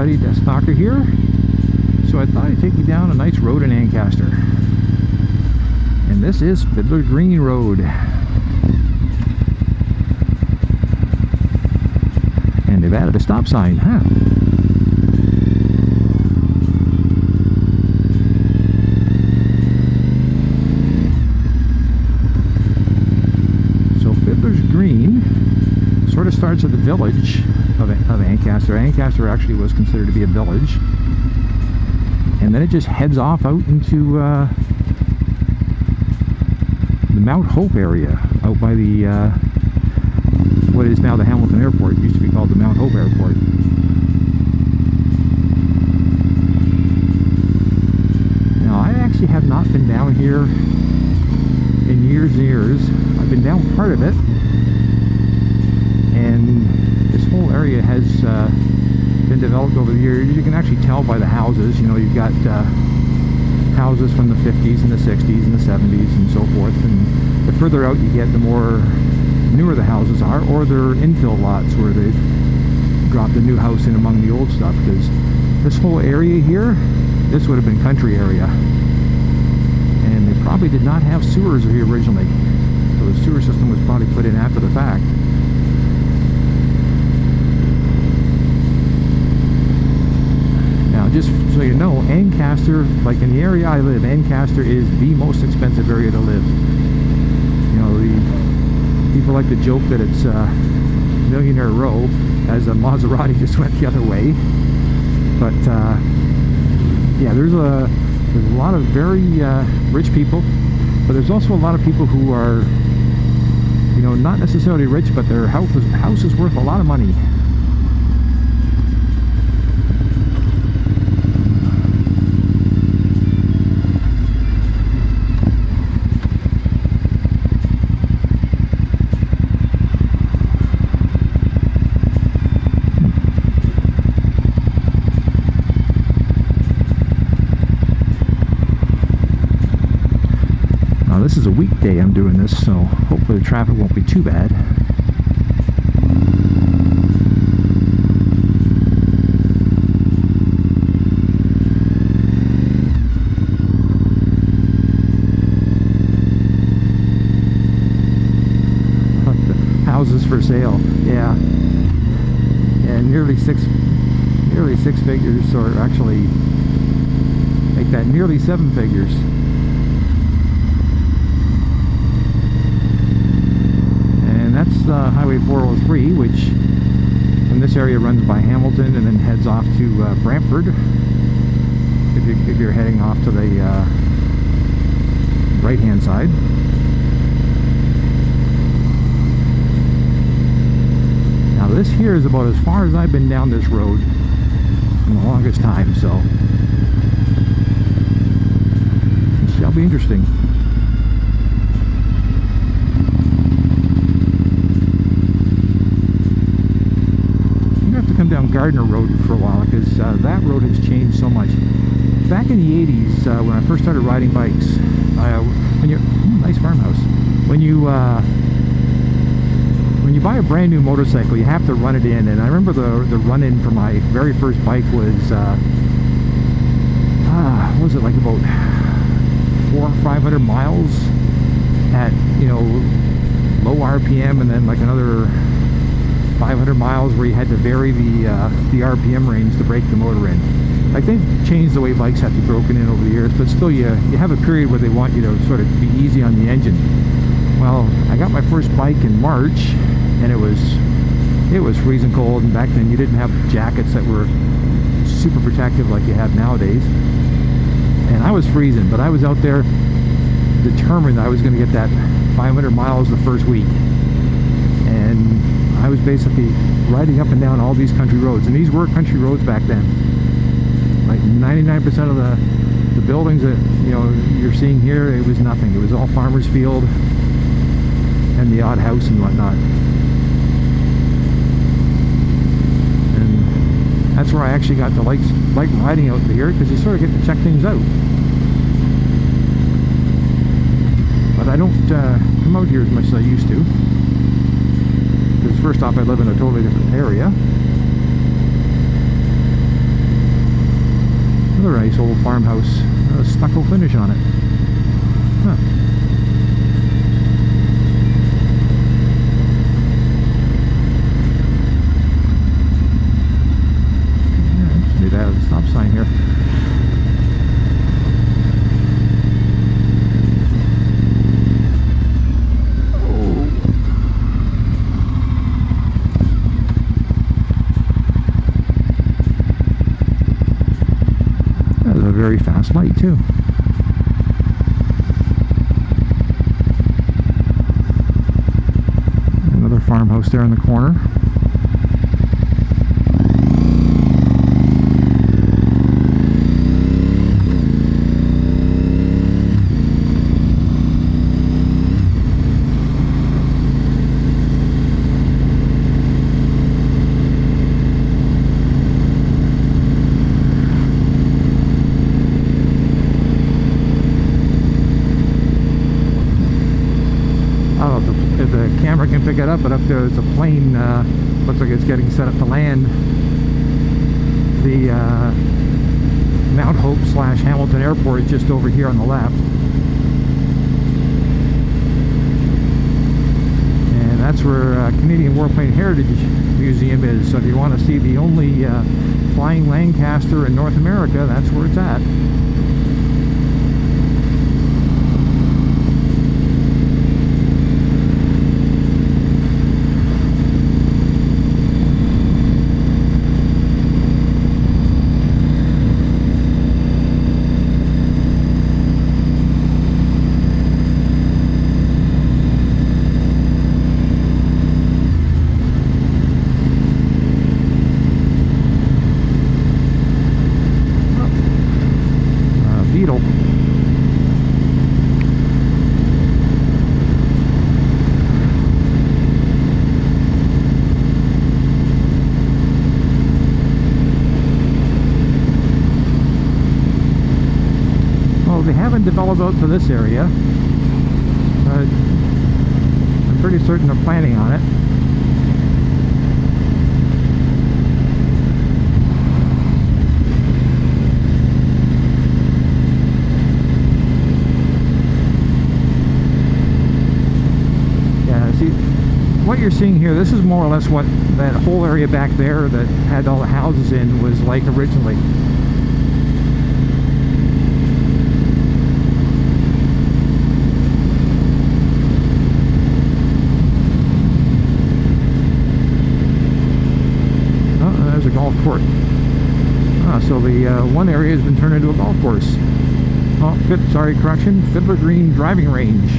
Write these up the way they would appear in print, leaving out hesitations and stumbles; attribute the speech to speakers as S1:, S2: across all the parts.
S1: everybody, DeathsStalker here. So I thought I'd take you down a nice road in Ancaster. And this is Fiddler Green Road. And they've added a stop sign, huh? So Fiddler's Green sort of starts at the village of Ancaster. Ancaster actually was considered to be a village. And then it just heads off out into the Mount Hope area, out by the what is now the Hamilton Airport. It used to be called the Mount Hope Airport. Now, I actually have not been down here in years and years. I've been down part of it, and this whole area has been developed over the years. You can actually tell by the houses. You know, you've got houses from the 50s and the 60s and the 70s and so forth, and the further out you get, the more newer the houses are, or they're infill lots where they dropped a new house in among the old stuff. Because this whole area here, this would have been country area, and they probably did not have sewers here originally, so the sewer system was probably put in after the fact. Just so you know, Ancaster, like in the area I live, Ancaster is the most expensive area to live. You know, the people like to joke that it's Millionaire Row, as a Maserati just went the other way. But yeah, there's a lot of very rich people, but there's also a lot of people who are, you know, not necessarily rich, but their house is worth a lot of money. This is a weekday I'm doing this, so hopefully the traffic won't be too bad. Houses for sale, yeah. Yeah, nearly six figures, or actually make that nearly 7 figures. That's Highway 403, which from this area runs by Hamilton and then heads off to Brantford. If you're heading off to the right-hand side. Now this here is about as far as I've been down this road in the longest time, so it shall be interesting. Come down Gardner Road for a while, because that road has changed so much. Back in the 80s, when I first started riding bikes, nice farmhouse. When you buy a brand new motorcycle, you have to run it in. And I remember the run-in for my very first bike was what was it, like about 400 or 500 miles at, you know, low RPM, and then like another 500 miles where you had to vary the RPM range to break the motor in. Like, they've changed the way bikes have to be broken in over the years, but still you have a period where they want you to sort of be easy on the engine. Well, I got my first bike in March, and it was freezing cold, and back then you didn't have jackets that were super protective like you have nowadays. And I was freezing, but I was out there determined I was going to get that 500 miles the first week. And I was basically riding up and down all these country roads, and these were country roads back then. Like 99% of the buildings that, you know, you're seeing here, it was nothing. It was all farmer's field and the odd house and whatnot. And that's where I actually got to like riding out here, because you sort of get to check things out. But I don't come out here as much as I used to. Because first off, I live in a totally different area. Another nice old farmhouse, stucco finish on it. Huh. Yeah, need to have a stop sign here. Very fast light too. Another farmhouse there in the corner. Can pick it up, but up there it's a plane. Looks like it's getting set up to land. The Mount Hope / Hamilton Airport is just over here on the left, and that's where Canadian Warplane Heritage Museum is. So if you want to see the only flying Lancaster in North America, that's where it's at. They haven't developed out to this area, but I'm pretty certain they're planning on it. Yeah, see, what you're seeing here, this is more or less what that whole area back there that had all the houses in was like originally. A golf court. So the one area has been turned into a golf course. Oh, correction, Fiddler Green driving range.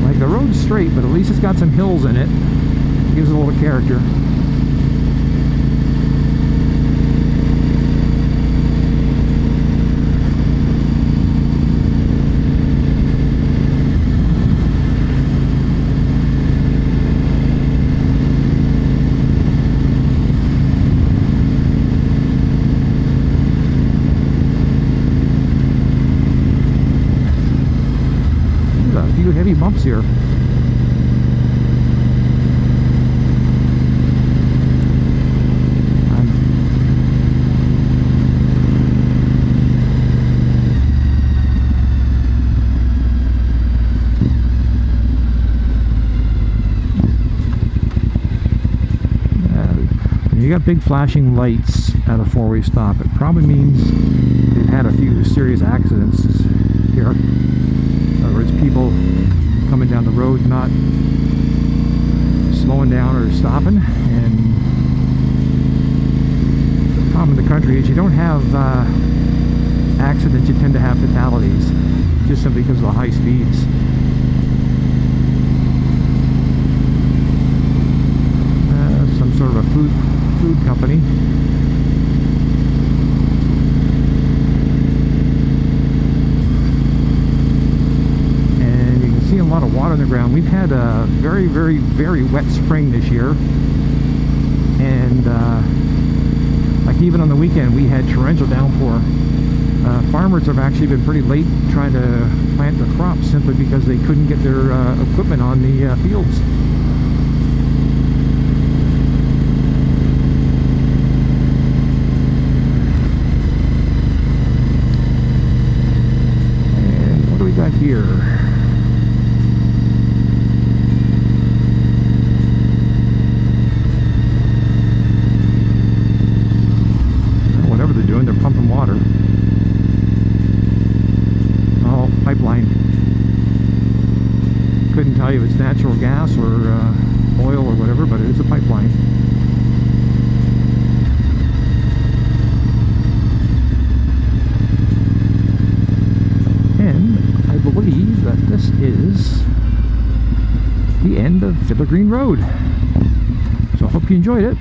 S1: Like the road's straight, but at least it's got some hills in it. Gives it a little character. There's a few heavy bumps here. You got big flashing lights at a four-way stop. It probably means they've had a few serious accidents here. In other words, people coming down the road not slowing down or stopping. And the problem in the country is you don't have accidents, you tend to have fatalities, just simply because of the high speeds. Some sort of a food company. And you can see a lot of water in the ground. We've had a very, very, very wet spring this year. And like even on the weekend we had torrential downpour. Farmers have actually been pretty late trying to plant their crops simply because they couldn't get their equipment on the fields. And what do we got here? Whatever they're doing, they're pumping water. Oh, pipeline. Couldn't tell you if it's natural gas or oil or whatever, but it is a pipeline. And I believe that this is the end of Fiddler Green Road. So I hope you enjoyed it.